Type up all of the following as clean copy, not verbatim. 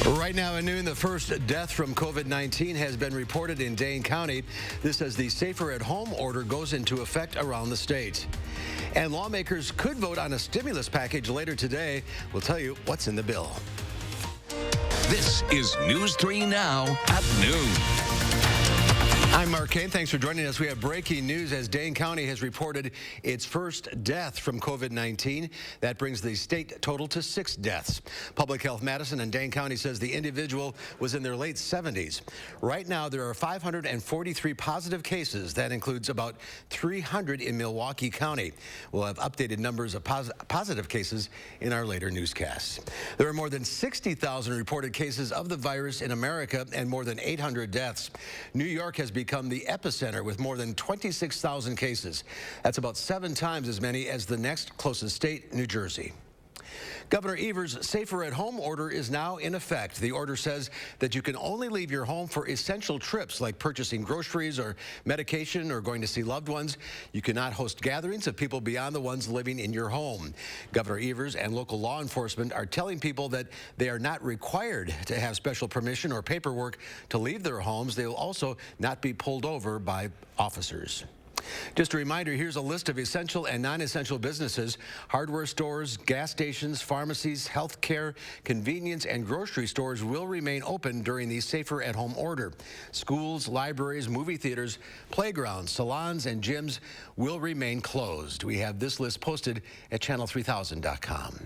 Right now at noon, the first death from COVID-19 has been reported in Dane County. This as the Safer at Home order goes into effect around the state. And lawmakers could vote on a stimulus package later today. We'll tell you what's in the bill. This is News 3 Now at noon. I'm Mark Kane. Thanks for joining us. We have breaking news as Dane County has reported its first death from COVID-19. That brings the state total to 6 deaths. Public Health Madison and Dane County says the individual was in their late 70s. Right now, there are 543 positive cases. That includes about 300 in Milwaukee County. We'll have updated numbers of positive cases in our later newscasts. There are more than 60,000 reported cases of the virus in America and more than 800 deaths. New York has become the epicenter with more than 26,000 cases. That's about 7 times as many as the next closest state, New Jersey. Governor Evers' Safer at Home order is now in effect. The order says that you can only leave your home for essential trips like purchasing groceries or medication or going to see loved ones. You cannot host gatherings of people beyond the ones living in your home. Governor Evers and local law enforcement are telling people that they are not required to have special permission or paperwork to leave their homes. They will also not be pulled over by officers. Just a reminder, here's a list of essential and non-essential businesses. Hardware stores, gas stations, pharmacies, healthcare, convenience, and grocery stores will remain open during the Safer at Home order. Schools, libraries, movie theaters, playgrounds, salons, and gyms will remain closed. We have this list posted at channel3000.com.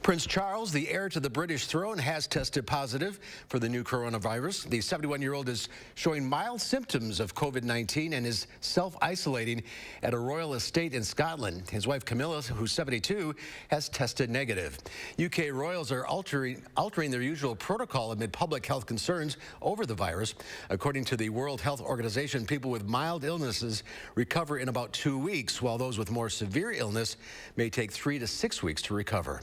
Prince Charles, the heir to the British throne, has tested positive for the new coronavirus. The 71-year-old is showing mild symptoms of COVID-19 and is self-isolating at a royal estate in Scotland. His wife Camilla, who's 72, has tested negative. UK royals are altering their usual protocol amid public health concerns over the virus. According to the World Health Organization, people with mild illnesses recover in about 2 weeks, while those with more severe illness may take 3 to 6 weeks to recover.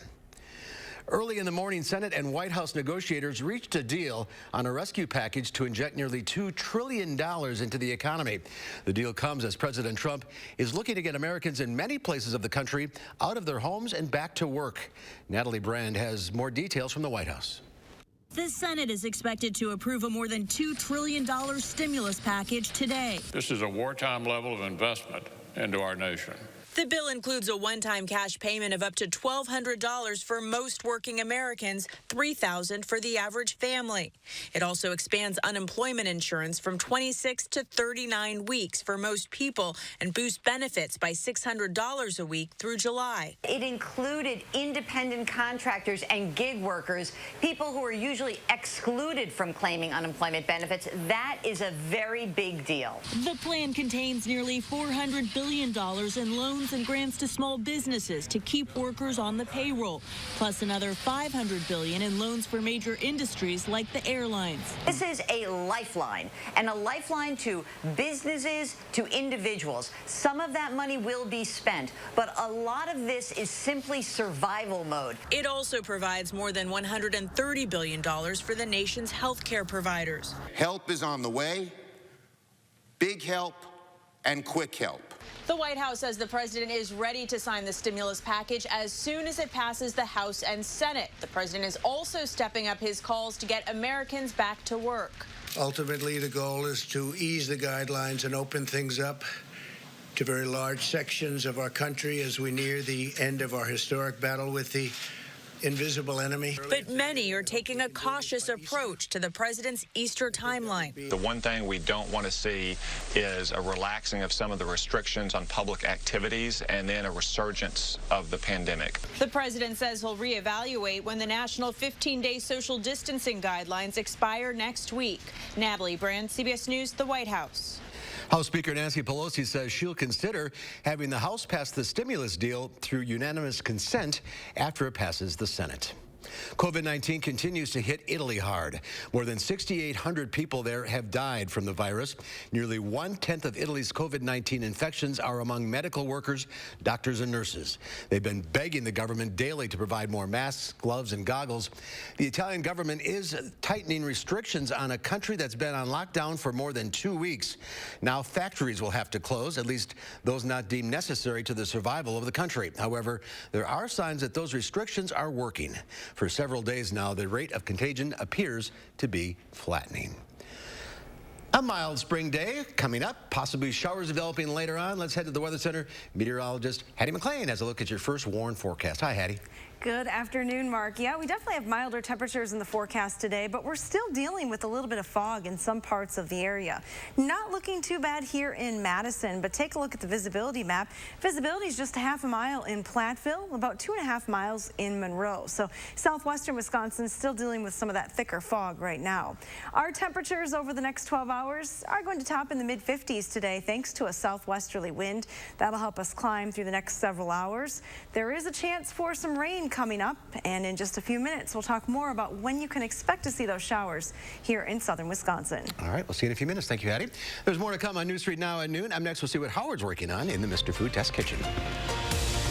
Early in the morning, Senate and White House negotiators reached a deal on a rescue package to inject nearly $2 trillion into the economy. The deal comes as President Trump is looking to get Americans in many places of the country out of their homes and back to work. Natalie Brand has more details from the White House. The Senate is expected to approve a more than $2 trillion stimulus package today. This is a wartime level of investment into our nation. The bill includes a one-time cash payment of up to $1,200 for most working Americans, $3,000 for the average family. It also expands unemployment insurance from 26 to 39 weeks for most people and boosts benefits by $600 a week through July. It included independent contractors and gig workers, people who are usually excluded from claiming unemployment benefits. That is a very big deal. The plan contains nearly $400 billion in loans and grants to small businesses to keep workers on the payroll, plus another $500 billion in loans for major industries like the airlines. This is a lifeline, and a lifeline to businesses, to individuals. Some of that money will be spent, but a lot of this is simply survival mode. It also provides more than $130 billion for the nation's health care providers. Help is on the way, big help and quick help. The White House says the president is ready to sign the stimulus package as soon as it passes the House and Senate. The president is also stepping up his calls to get Americans back to work. Ultimately, the goal is to ease the guidelines and open things up to very large sections of our country as we near the end of our historic battle with the invisible enemy. But many are taking a cautious approach to the president's Easter timeline. The one thing we don't want to see is a relaxing of some of the restrictions on public activities and then a resurgence of the pandemic. The president says he'll reevaluate when the national 15-day social distancing guidelines expire next week. Natalie Brand, CBS News, the White House. House Speaker Nancy Pelosi says she'll consider having the House pass the stimulus deal through unanimous consent after it passes the Senate. COVID-19 continues to hit Italy hard. More than 6,800 people there have died from the virus. Nearly 1/10 of Italy's COVID-19 infections are among medical workers, doctors, and nurses. They've been begging the government daily to provide more masks, gloves, and goggles. The Italian government is tightening restrictions on a country that's been on lockdown for more than 2 weeks. Now factories will have to close, at least those not deemed necessary to the survival of the country. However, there are signs that those restrictions are working. For several days now, the rate of contagion appears to be flattening. A mild spring day coming up, possibly showers developing later on. Let's head to the Weather Center. Meteorologist Hattie McLean has a look at your first warn forecast. Hi, Hattie. Good afternoon, Mark. Yeah, we definitely have milder temperatures in the forecast today, but we're still dealing with a little bit of fog in some parts of the area. Not looking too bad here in Madison, but take a look at the visibility map. Visibility is just a half a mile in Platteville, about 2.5 miles in Monroe. So southwestern Wisconsin still dealing with some of that thicker fog right now. Our temperatures over the next 12 hours are going to top in the mid-50s today thanks to a southwesterly wind. That'll help us climb through the next several hours. There is a chance for some rain coming up, and in just a few minutes we'll talk more about when you can expect to see those showers here in southern Wisconsin. All right, we'll see you in a few minutes. Thank you, Hattie. There's more to come on News 3 Now at noon. Up next, we'll see what Howard's working on in the Mr. Food Test Kitchen.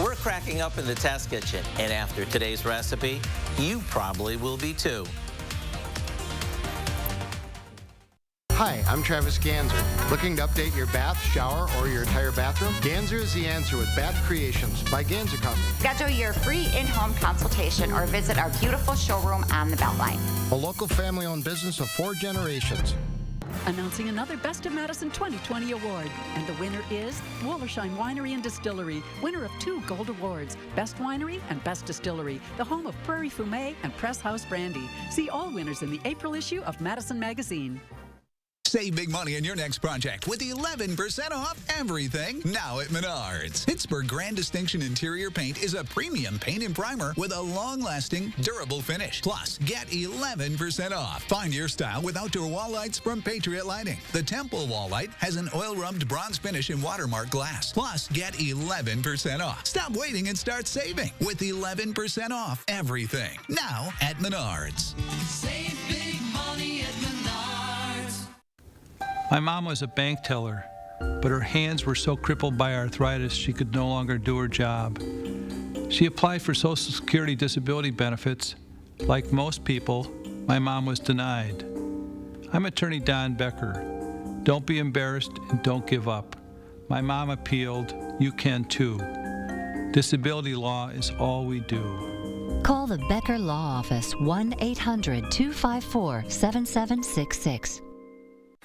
We're cracking up in the test kitchen, and after today's recipe, you probably will be too. Hi, I'm Travis Ganser. Looking to update your bath, shower, or your entire bathroom? Ganser is the answer with Bath Creations by Ganser Company. Schedule your free in-home consultation or visit our beautiful showroom on the Beltline. A local family-owned business of 4 generations. Announcing another Best of Madison 2020 award. And the winner is Wollersheim Winery and Distillery, winner of 2 gold awards, Best Winery and Best Distillery, the home of Prairie Fumé and Press House Brandy. See all winners in the April issue of Madison Magazine. Save big money on your next project with 11% off everything now at Menards. Pittsburgh Grand Distinction Interior Paint is a premium paint and primer with a long-lasting, durable finish. Plus, get 11% off. Find your style with outdoor wall lights from Patriot Lighting. The Temple wall light has an oil-rubbed bronze finish in watermark glass. Plus, get 11% off. Stop waiting and start saving with 11% off everything now at Menards. Save big money at Menards. My mom was a bank teller, but her hands were so crippled by arthritis she could no longer do her job. She applied for Social Security disability benefits. Like most people, my mom was denied. I'm attorney Don Becker. Don't be embarrassed and don't give up. My mom appealed. You can too. Disability law is all we do. Call the Becker Law Office, 1-800-254-7766.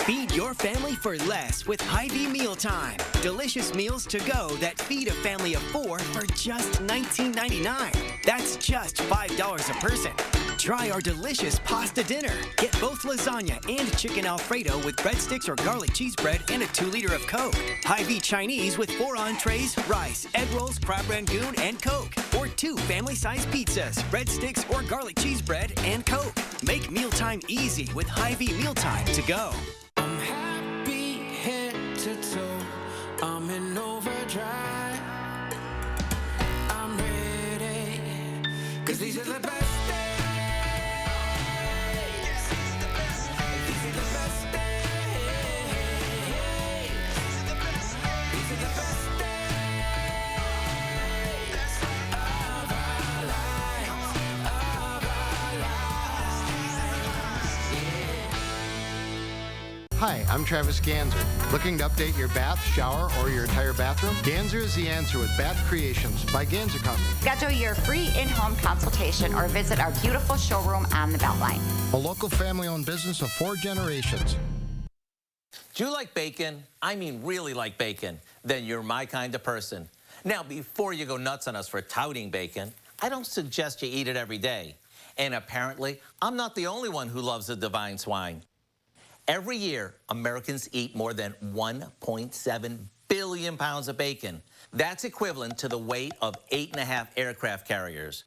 Feed your family for less with Hy-Vee Mealtime. Delicious meals to go that feed a family of 4 for just $19.99. That's just $5 a person. Try our delicious pasta dinner. Get both lasagna and chicken Alfredo with breadsticks or garlic cheese bread and a 2-liter of Coke. Hy-Vee Chinese with 4 entrees, rice, egg rolls, crab rangoon, and Coke. Or 2 family-sized pizzas, breadsticks, or garlic cheese bread and Coke. Make mealtime easy with Hy-Vee Mealtime to go. I'm happy head to toe. I'm in overdrive. I'm ready. 'Cause these are the best days. These are the best days. These are the best days. These are the best days. These are the best days of our lives. Of our lives. Yeah. Hi, I'm Travis Ganser. Looking to update your bath, shower, or your entire bathroom? Ganser is the answer with Bath Creations by Ganser Company. Schedule your free in-home consultation or visit our beautiful showroom on the Beltline. A local family-owned business of 4 generations. Do you like bacon? I mean really like bacon. Then you're my kind of person. Now, before you go nuts on us for touting bacon, I don't suggest you eat it every day. And apparently, I'm not the only one who loves the divine swine. Every year, Americans eat more than 1.7 billion pounds of bacon. That's equivalent to the weight of 8.5 aircraft carriers.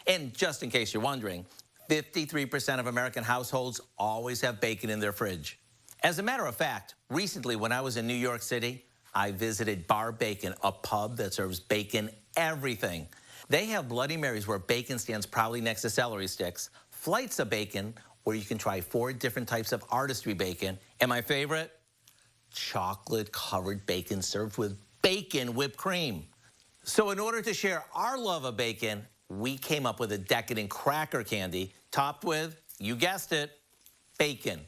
And just in case you're wondering, 53% of American households always have bacon in their fridge. As a matter of fact, recently when I was in New York City, I visited Bar Bacon, a pub that serves bacon everything. They have Bloody Marys where bacon stands proudly next to celery sticks, flights of bacon, where you can try 4 different types of artistry bacon. And my favorite, chocolate-covered bacon served with bacon whipped cream. So in order to share our love of bacon, we came up with a decadent cracker candy topped with, you guessed it, bacon.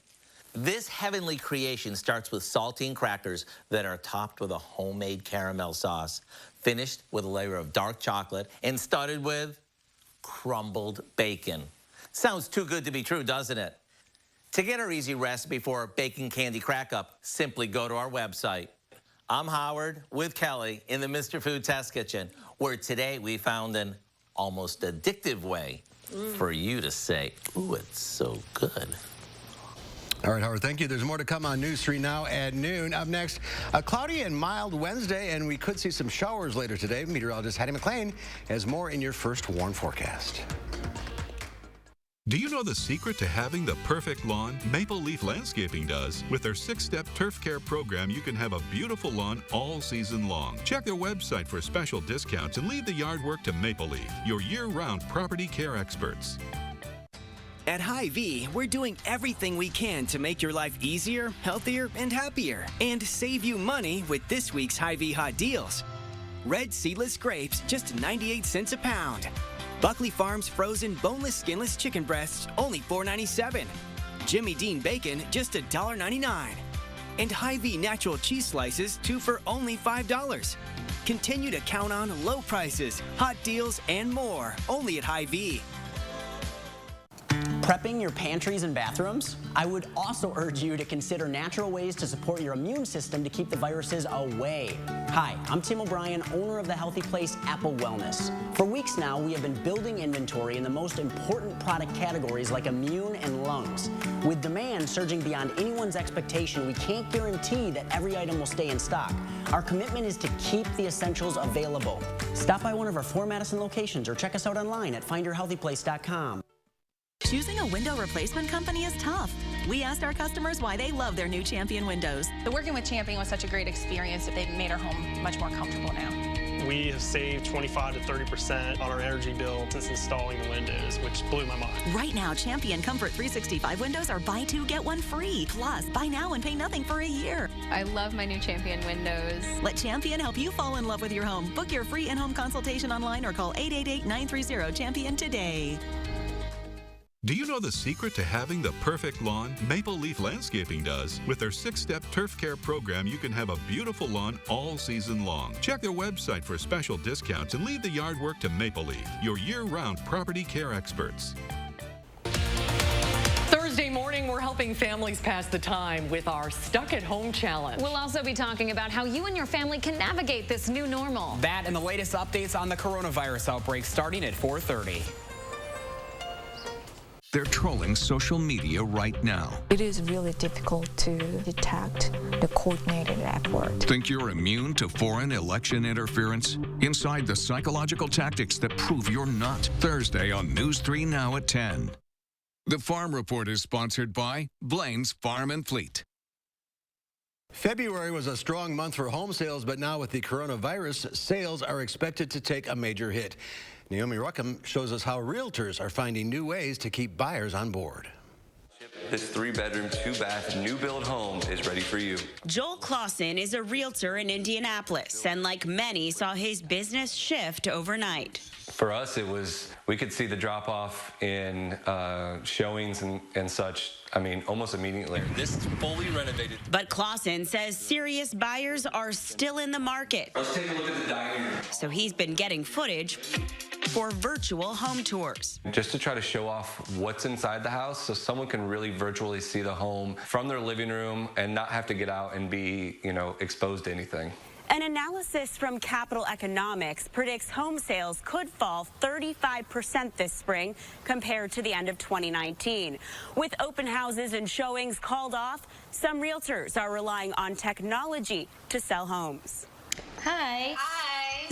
This heavenly creation starts with saltine crackers that are topped with a homemade caramel sauce, finished with a layer of dark chocolate, and studded with crumbled bacon. Sounds too good to be true, doesn't it? To get our easy recipe for a bacon candy crack-up, simply go to our website. I'm Howard with Kelly in the Mr. Food Test Kitchen, where today we found an almost addictive way for you to say, ooh, it's so good. All right, Howard, thank you. There's more to come on News 3 Now at noon. Up next, a cloudy and mild Wednesday, and we could see some showers later today. Meteorologist Hattie McLean has more in your first warm forecast. Do you know the secret to having the perfect lawn? Maple Leaf Landscaping does. With their 6-step turf care program, you can have a beautiful lawn all season long. Check their website for special discounts and leave the yard work to Maple Leaf, your year-round property care experts. At Hy-Vee, we're doing everything we can to make your life easier, healthier, and happier, and save you money with this week's Hy-Vee hot deals. Red seedless grapes, just 98 cents a pound. Buckley Farms frozen boneless, skinless chicken breasts, only $4.97. Jimmy Dean bacon, just $1.99. And Hy-Vee natural cheese slices, 2 for only $5. Continue to count on low prices, hot deals, and more, only at Hy-Vee. Prepping your pantries and bathrooms? I would also urge you to consider natural ways to support your immune system to keep the viruses away. Hi, I'm Tim O'Brien, owner of the healthy place Apple Wellness. For weeks now, we have been building inventory in the most important product categories like immune and lungs. With demand surging beyond anyone's expectation, we can't guarantee that every item will stay in stock. Our commitment is to keep the essentials available. Stop by one of our 4 Madison locations or check us out online at findyourhealthyplace.com. Choosing a window replacement company is tough. We asked our customers why they love their new Champion windows. Working with Champion was such a great experience that they've made our home much more comfortable now. We have saved 25 to 30% on our energy bill since installing the windows, which blew my mind. Right now, Champion Comfort 365 windows are buy 2, get 1 free. Plus, buy now and pay nothing for a year. I love my new Champion windows. Let Champion help you fall in love with your home. Book your free in-home consultation online or call 888-930-CHAMPION today. Do you know the secret to having the perfect lawn? Maple Leaf Landscaping does. With their 6-step turf care program, you can have a beautiful lawn all season long. Check their website for special discounts and leave the yard work to Maple Leaf, your year-round property care experts. Thursday morning, we're helping families pass the time with our Stuck at Home Challenge. We'll also be talking about how you and your family can navigate this new normal. That and the latest updates on the coronavirus outbreak starting at 4:30. They're trolling social media right now. It is really difficult to detect the coordinated effort. Think you're immune to foreign election interference? Inside the psychological tactics that prove you're not. Thursday on News 3 Now at 10. The Farm Report is sponsored by Blain's Farm and Fleet. February was a strong month for home sales, but now with the coronavirus, sales are expected to take a major hit. Naomi Ruckham shows us how realtors are finding new ways to keep buyers on board. This 3-bedroom, 2-bath, new build home is ready for you. Joel Clausen is a realtor in Indianapolis, and like many, saw his business shift overnight. For us, it was, we could see the drop-off in showings and such, I mean, almost immediately. This is fully renovated. But Clausen says serious buyers are still in the market. Let's take a look at the dining room. So he's been getting footage for virtual home tours. Just to try to show off what's inside the house so someone can really virtually see the home from their living room and not have to get out and be, exposed to anything. An analysis from Capital Economics predicts home sales could fall 35% this spring compared to the end of 2019. With open houses and showings called off, some realtors are relying on technology to sell homes. Hi.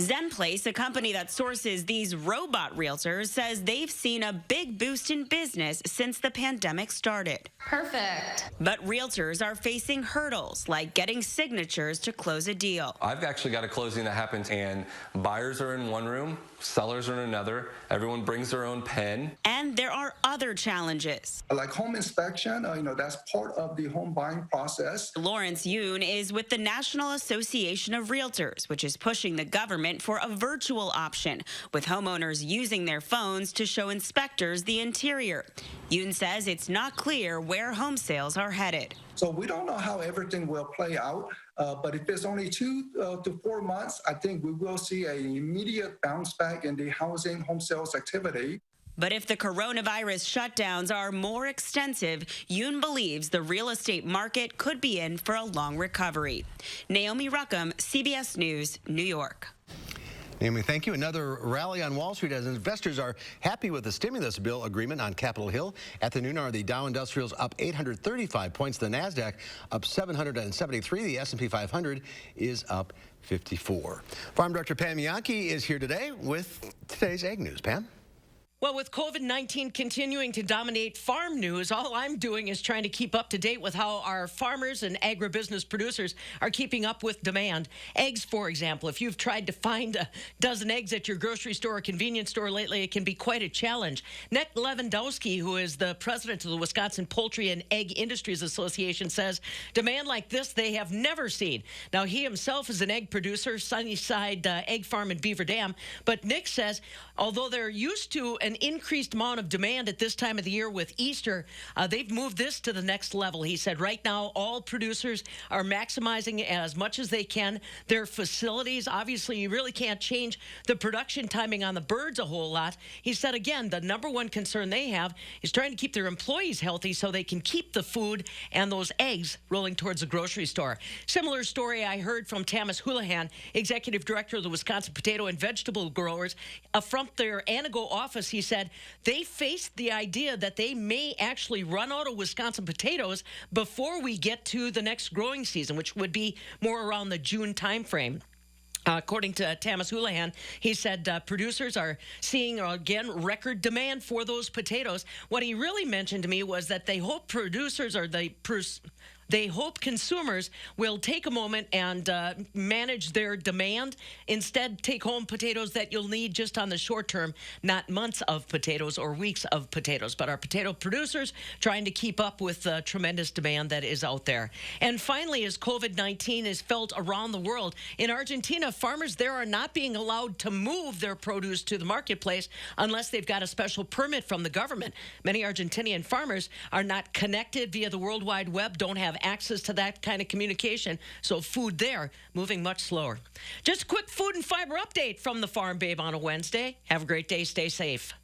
Zen Place, a company that sources these robot realtors, says they've seen a big boost in business since the pandemic started. Perfect. But realtors are facing hurdles like getting signatures to close a deal. I've actually got a closing that happens and buyers are in one room, sellers are in another, everyone brings their own pen. And there are other challenges. Like home inspection, that's part of the home buying process. Lawrence Yoon is with the National Association of Realtors, which is pushing the government for a virtual option, with homeowners using their phones to show inspectors the interior. Yoon says it's not clear where home sales are headed. So we don't know how everything will play out. But if it's only 2 to 4 months, I think we will see an immediate bounce back in the housing home sales activity. But if the coronavirus shutdowns are more extensive, Yoon believes the real estate market could be in for a long recovery. Naomi Ruckham, CBS News, New York. Naomi, thank you. Another rally on Wall Street as investors are happy with the stimulus bill agreement on Capitol Hill. At the noon hour, the Dow Industrials up 835 points. The NASDAQ up 773. The S&P 500 is up 54. Farm Director Pam Yankee is here today with today's Ag News. Pam? Well, with COVID-19 continuing to dominate farm news, all I'm doing is trying to keep up to date with how our farmers and agribusiness producers are keeping up with demand. Eggs, for example, if you've tried to find a dozen eggs at your grocery store or convenience store lately, it can be quite a challenge. Nick Lewandowski, who is the president of the Wisconsin Poultry and Egg Industries Association, says demand like this they have never seen. Now, he himself is an egg producer, Sunnyside Egg Farm in Beaver Dam, but Nick says although they're used to an increased amount of demand at this time of the year with Easter, they've moved this to the next level. He said right now all producers are maximizing as much as they can their facilities. Obviously, you really can't change the production timing on the birds a whole lot. He said, again, the number one concern they have is trying to keep their employees healthy so they can keep the food and those eggs rolling towards the grocery store. Similar story I heard from Thomas Houlihan, executive director of the Wisconsin Potato and Vegetable Growers. From their Anago office, he said they faced the idea that they may actually run out of Wisconsin potatoes before we get to the next growing season, which would be more around the June timeframe. According to Thomas Houlihan, he said producers are seeing, again, record demand for those potatoes. What he really mentioned to me was that they hope producers or they hope consumers will take a moment and manage their demand. Instead, take home potatoes that you'll need just on the short term, not months of potatoes or weeks of potatoes. But our potato producers trying to keep up with the tremendous demand that is out there. And finally, as COVID-19 is felt around the world, in Argentina, farmers there are not being allowed to move their produce to the marketplace unless they've got a special permit from the government. Many Argentinian farmers are not connected via the World Wide Web, don't have access to that kind of communication, so food there moving much slower. Just a quick food and fiber update from the Farm Babe on a Wednesday. Have a great day. Stay safe.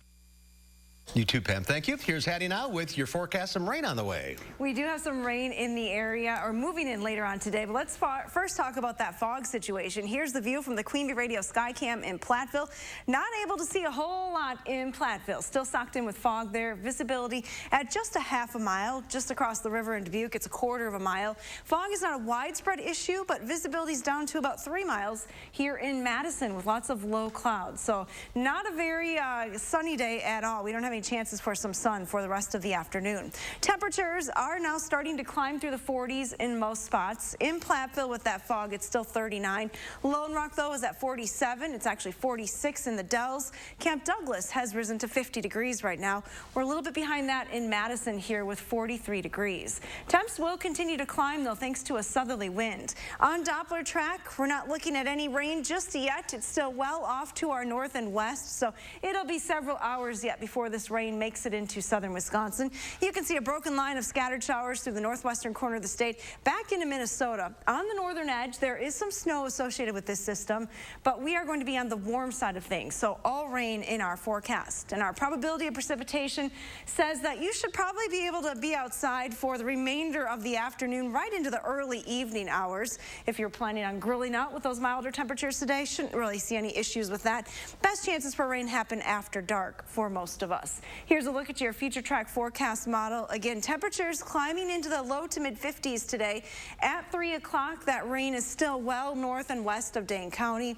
You too, Pam. Thank you. Here's Hattie now with your forecast. Some rain on the way. We do have some rain in the area, or moving in later on today, but let's first talk about that fog situation. Here's the view from the Queen Bee Radio Skycam in Platteville. Not able to see a whole lot in Platteville. Still socked in with fog there. Visibility at just a half a mile, just across the river in Dubuque. It's a quarter of a mile. Fog is not a widespread issue, but visibility is down to about 3 miles here in Madison with lots of low clouds. So not a very sunny day at all. We don't have any chances for some sun for the rest of the afternoon. Temperatures are now starting to climb through the 40s in most spots. In Platteville with that fog, it's still 39. Lone Rock, though, is at 47. It's actually 46 in the Dells. Camp Douglas has risen to 50 degrees right now. We're a little bit behind that in Madison here with 43 degrees. Temps will continue to climb, though, thanks to a southerly wind. On Doppler track, we're not looking at any rain just yet. It's still well off to our north and west, so it'll be several hours yet before this rain makes it into southern Wisconsin. You can see a broken line of scattered showers through the northwestern corner of the state back into Minnesota. On the northern edge, there is some snow associated with this system, but we are going to be on the warm side of things, so all rain in our forecast. And our probability of precipitation says that you should probably be able to be outside for the remainder of the afternoon, right into the early evening hours. If you're planning on grilling out with those milder temperatures today, shouldn't really see any issues with that. Best chances for rain happen after dark for most of us. Here's a look at your future track forecast model. Again, temperatures climbing into the low to mid 50s today. At 3 o'clock, that rain is still well north and west of Dane County.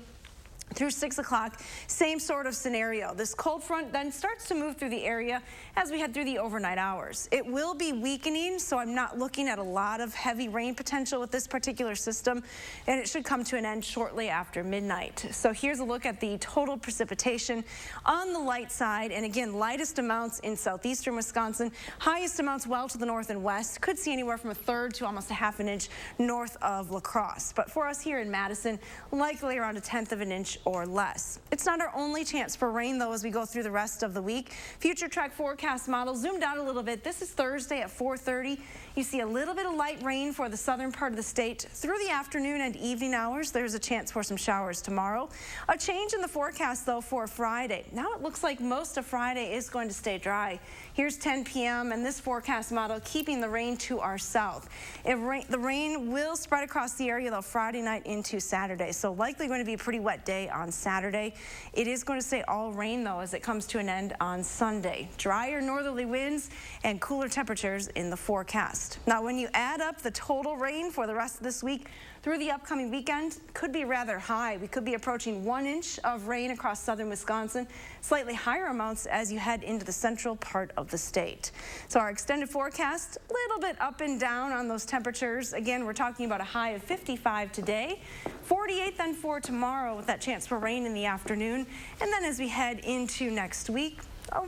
Through 6 o'clock, same sort of scenario. This cold front then starts to move through the area as we head through the overnight hours. It will be weakening, so I'm not looking at a lot of heavy rain potential with this particular system, and it should come to an end shortly after midnight. So here's a look at the total precipitation on the light side, and again, lightest amounts in southeastern Wisconsin, highest amounts well to the north and west. Could see anywhere from a third to almost a half an inch north of La Crosse. But for us here in Madison, likely around a tenth of an inch or less. It's not our only chance for rain, though, as we go through the rest of the week. Future track forecast model zoomed out a little bit. This is Thursday at 4:30. You see a little bit of light rain for the southern part of the state. Through the afternoon and evening hours, there's a chance for some showers tomorrow. A change in the forecast, though, for Friday. Now it looks like most of Friday is going to stay dry. Here's 10 p.m. and this forecast model keeping the rain to our south. The rain will spread across the area, though, Friday night into Saturday. So likely going to be a pretty wet day on Saturday. It is going to stay all rain, though, as it comes to an end on Sunday. Drier northerly winds and cooler temperatures in the forecast. Now, when you add up the total rain for the rest of this week through the upcoming weekend, could be rather high. We could be approaching 1 inch of rain across southern Wisconsin, slightly higher amounts as you head into the central part of the state. So our extended forecast, a little bit up and down on those temperatures. Again, we're talking about a high of 55 today, 48 then for tomorrow with that chance for rain in the afternoon. And then as we head into next week,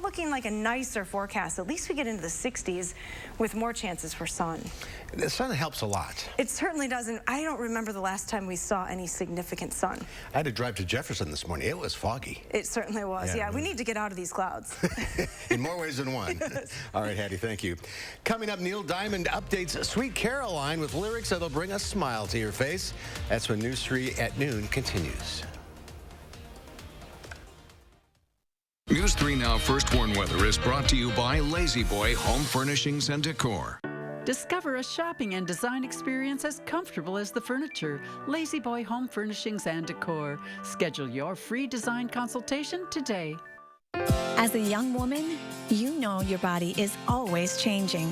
looking like a nicer forecast. At least we get into the 60s with more chances for sun. The sun helps a lot. It certainly doesn't. I don't remember the last time we saw any significant sun. I had to drive to Jefferson this morning. It was foggy. It certainly was. Yeah, we need to get out of these clouds. In more ways than one. All right, Hattie, thank you. Coming up, Neil Diamond updates Sweet Caroline with lyrics that'll bring a smile to your face. That's when News 3 at noon continues. News 3 Now First Warn Weather is brought to you by Lazy Boy Home Furnishings and Decor. Discover a shopping and design experience as comfortable as the furniture. Lazy Boy Home Furnishings and Decor. Schedule your free design consultation today. As a young woman, you know your body is always changing.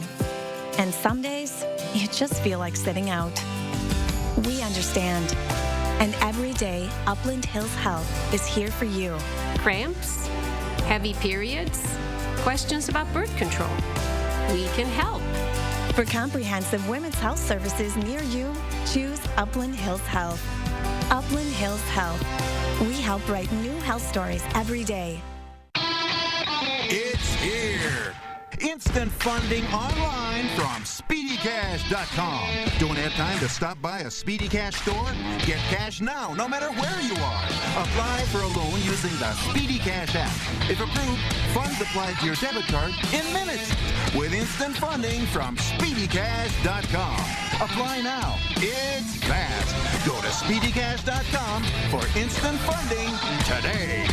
And some days, you just feel like sitting out. We understand. And every day, Upland Hills Health is here for you. Cramps? Heavy periods? Questions about birth control? We can help. For comprehensive women's health services near you, choose Upland Hills Health. Upland Hills Health. We help write new health stories every day. It's here. Instant funding online from SpeedyCash.com. Don't have time to stop by a Speedy Cash store? Get cash now, no matter where you are. Apply for a loan using the Speedy Cash app. If approved, funds apply to your debit card in minutes with instant funding from SpeedyCash.com. Apply now. It's fast. Go to SpeedyCash.com for instant funding today.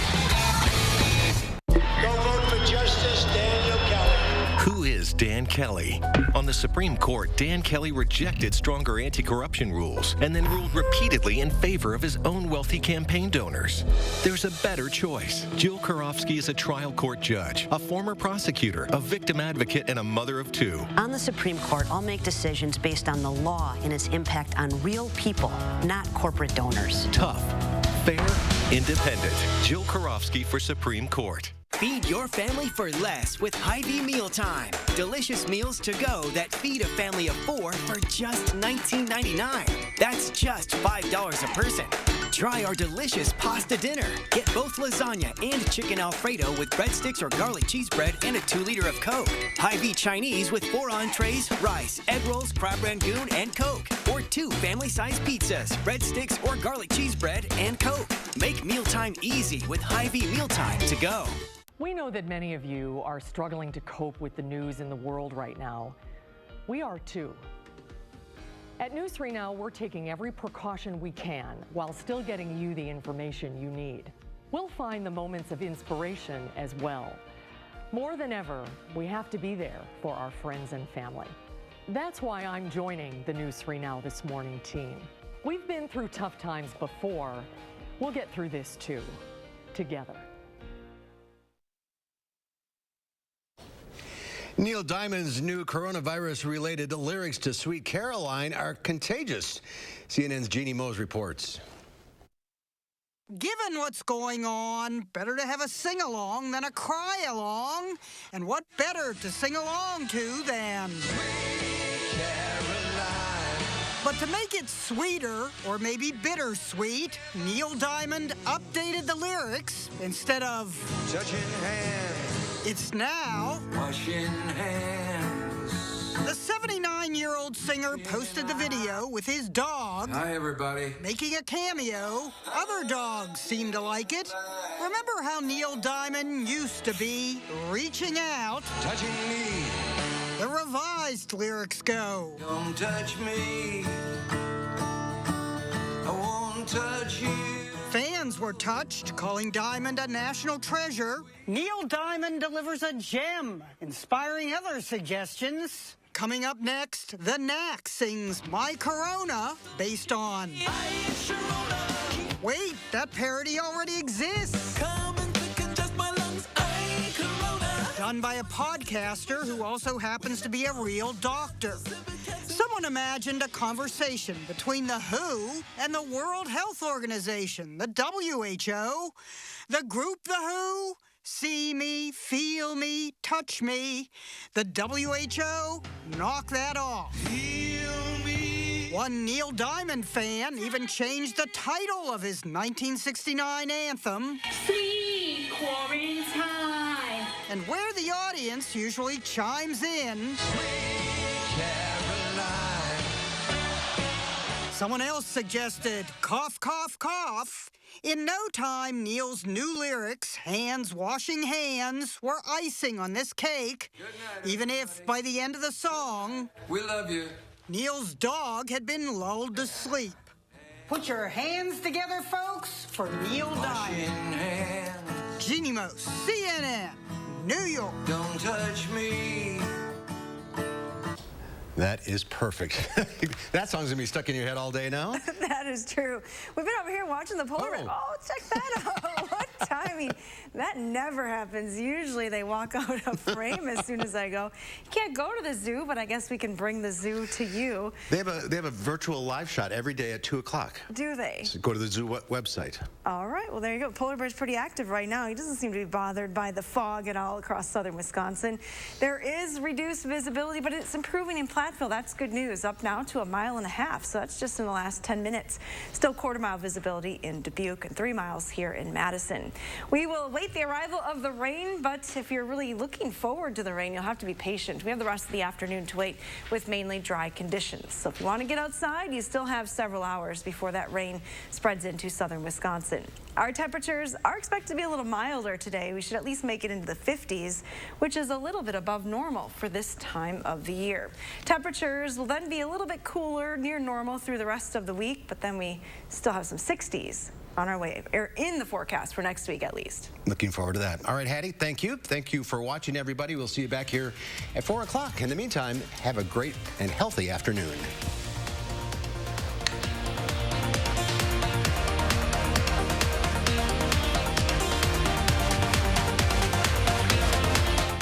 Go vote for Justice Daniel Kelly. Who is Dan Kelly? On the Supreme Court, Dan Kelly rejected stronger anti-corruption rules and then ruled repeatedly in favor of his own wealthy campaign donors. There's a better choice. Jill Karofsky is a trial court judge, a former prosecutor, a victim advocate, and a mother of two. On the Supreme Court, I'll make decisions based on the law and its impact on real people, not corporate donors. Tough, fair, independent. Jill Karofsky for Supreme Court. Feed your family for less with Hy-Vee Mealtime. Delicious meals to go that feed a family of 4 for just $19.99. That's just $5 a person. Try our delicious pasta dinner. Get both lasagna and chicken Alfredo with breadsticks or garlic cheese bread and a 2-liter of Coke. Hy-Vee Chinese with 4 entrees, rice, egg rolls, crab rangoon, and Coke. Or 2 family-sized pizzas, breadsticks, or garlic cheese bread and Coke. Make mealtime easy with Hy-Vee Mealtime to go. We know that many of you are struggling to cope with the news in the world right now. We are too. At News 3 Now, we're taking every precaution we can while still getting you the information you need. We'll find the moments of inspiration as well. More than ever, we have to be there for our friends and family. That's why I'm joining the News 3 Now This Morning team. We've been through tough times before. We'll get through this too, together. Neil Diamond's new coronavirus-related lyrics to Sweet Caroline are contagious. CNN's Jeannie Mose reports. Given what's going on, better to have a sing-along than a cry-along. And what better to sing along to than... But to make it sweeter, or maybe bittersweet, Neil Diamond updated the lyrics. Instead of... touching hands. It's now... washing hands. The 70 29-year-old singer posted the video with his dog. Hi, everybody. Making a cameo. Other dogs seem to like it. Remember how Neil Diamond used to be reaching out? Touching me. The revised lyrics go. Don't touch me. I won't touch you. Fans were touched, calling Diamond a national treasure. Neil Diamond delivers a gem, inspiring other suggestions. Coming up next, The Knack sings My Corona, based on... Wait, that parody already exists. Done by a podcaster who also happens to be a real doctor. Someone imagined a conversation between the WHO and the World Health Organization, the WHO. The group The WHO, see me, feel me, touch me. The WHO, knock that off. Heal me. One Neil Diamond fan even changed the title of his 1969 anthem. Sweet Quarantine. And where the audience usually chimes in. Someone else suggested cough, cough, cough. In no time, Neil's new lyrics, hands washing hands, were icing on this cake. Even if, by the end of the song, we love you, Neil's dog had been lulled to sleep. Put your hands together, folks, for Neil Diamond. Jeannie Most, CNN, New York. Don't touch me. That is perfect. That song's gonna be stuck in your head all day now. That is true. We've been over here watching the polar bear. Oh, check that out. What timing. That never happens. Usually they walk out of frame as soon as I go. You can't go to the zoo, but I guess we can bring the zoo to you. They have a virtual live shot every day at 2 o'clock. Do they? So go to the zoo website. All right. Well, there you go. Polar bear's pretty active right now. He doesn't seem to be bothered by the fog at all across southern Wisconsin. There is reduced visibility, but it's improving in Platteville. That's good news. Up now to 1.5 miles. So that's just in the last 10 minutes. Still quarter-mile visibility in Dubuque and 3 miles here in Madison. We will await the arrival of the rain, but if you're really looking forward to the rain, you'll have to be patient. We have the rest of the afternoon to wait with mainly dry conditions. So if you want to get outside, you still have several hours before that rain spreads into southern Wisconsin. Our temperatures are expected to be a little milder today. We should at least make it into the 50s, which is a little bit above normal for this time of the year. Temperatures will then be a little bit cooler, near normal through the rest of the week, but then we still have some 60s on our way, or in the forecast for next week at least. Looking forward to that. All right, Hattie, thank you. Thank you for watching, everybody. We'll see you back here at 4 o'clock. In the meantime, have a great and healthy afternoon.